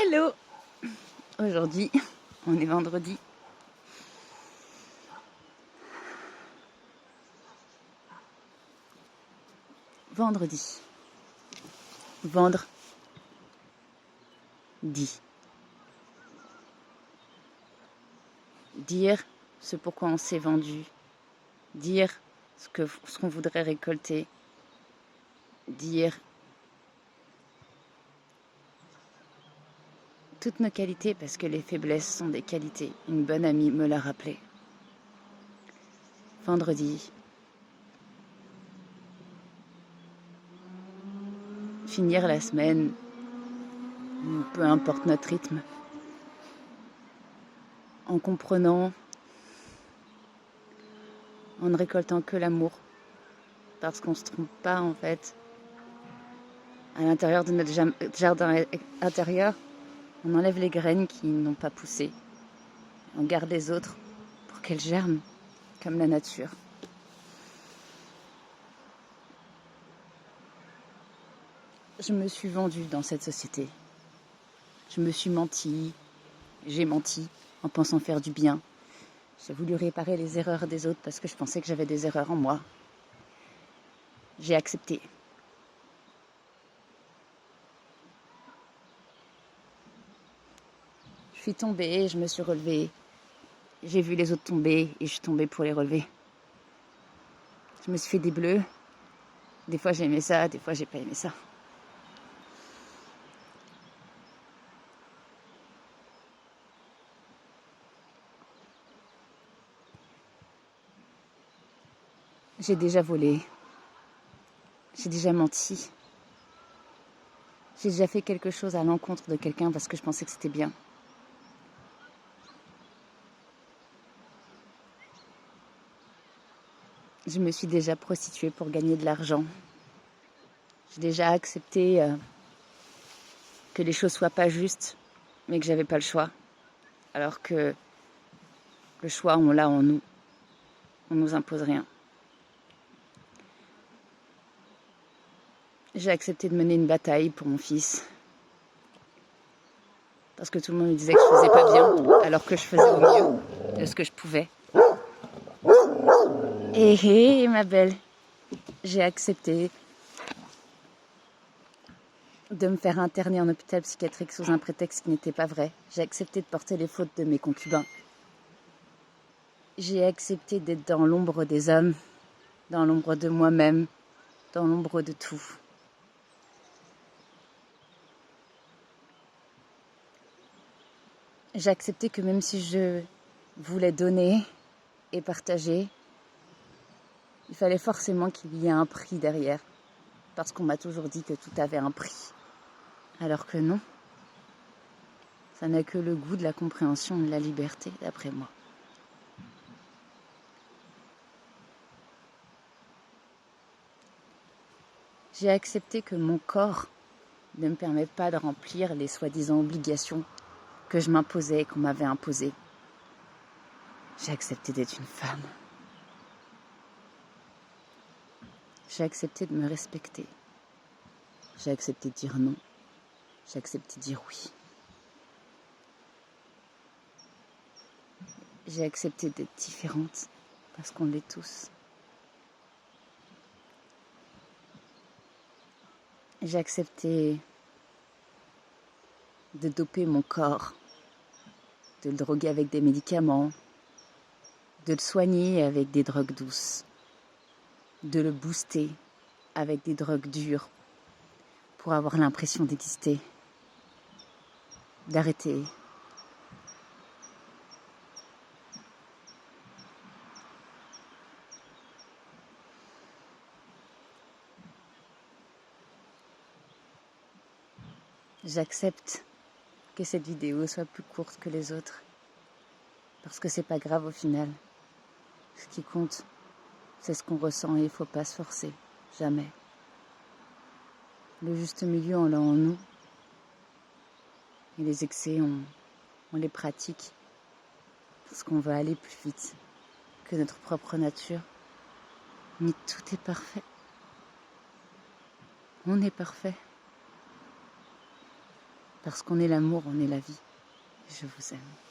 Hello! Aujourd'hui, on est vendredi. Vendredi. Dire ce pourquoi on s'est vendu. Dire ce qu'on voudrait récolter. Dire toutes nos qualités parce que les faiblesses sont des qualités. Une bonne amie me l'a rappelé. Vendredi. Finir la semaine, peu importe notre rythme, en comprenant, en ne récoltant que l'amour, parce qu'on ne se trompe pas en fait. À l'intérieur de notre jardin intérieur, on enlève les graines qui n'ont pas poussé. On garde les autres pour qu'elles germent, comme la nature. Je me suis vendue dans cette société. Je me suis menti, j'ai menti en pensant faire du bien. J'ai voulu réparer les erreurs des autres parce que je pensais que j'avais des erreurs en moi. J'ai accepté. Je suis tombée, je me suis relevée. J'ai vu les autres tomber et je suis tombée pour les relever. Je me suis fait des bleus. Des fois j'ai aimé ça, des fois j'ai pas aimé ça. J'ai déjà volé. J'ai déjà menti. J'ai déjà fait quelque chose à l'encontre de quelqu'un parce que je pensais que c'était bien. Je me suis déjà prostituée pour gagner de l'argent. J'ai déjà accepté que les choses soient pas justes, mais que j'avais pas le choix. Alors que le choix, on l'a en nous. On nous impose rien. J'ai accepté de mener une bataille pour mon fils. Parce que tout le monde me disait que je faisais pas bien, alors que je faisais au mieux de ce que je pouvais. Et ma belle, j'ai accepté de me faire interner en hôpital psychiatrique sous un prétexte qui n'était pas vrai. J'ai accepté de porter les fautes de mes concubins. J'ai accepté d'être dans l'ombre des hommes, dans l'ombre de moi-même, dans l'ombre de tout. J'ai accepté que même si je voulais donner et partager, il fallait forcément qu'il y ait un prix derrière. Parce qu'on m'a toujours dit que tout avait un prix. Alors que non. Ça n'a que le goût de la compréhension et de la liberté, d'après moi. J'ai accepté que mon corps ne me permet pas de remplir les soi-disant obligations que je m'imposais et qu'on m'avait imposées. J'ai accepté d'être une femme. J'ai accepté de me respecter. J'ai accepté de dire non. J'ai accepté de dire oui. J'ai accepté d'être différente parce qu'on l'est tous. J'ai accepté de doper mon corps, de le droguer avec des médicaments, de le soigner avec des drogues douces, de le booster avec des drogues dures pour avoir l'impression d'exister, d'arrêter. J'accepte que cette vidéo soit plus courte que les autres parce que c'est pas grave au final. Ce qui compte, c'est ce qu'on ressent et il faut pas se forcer, jamais. Le juste milieu, on l'a en nous. Et les excès, on les pratique parce qu'on veut aller plus vite que notre propre nature. Mais tout est parfait. On est parfait. Parce qu'on est l'amour, on est la vie. Je vous aime.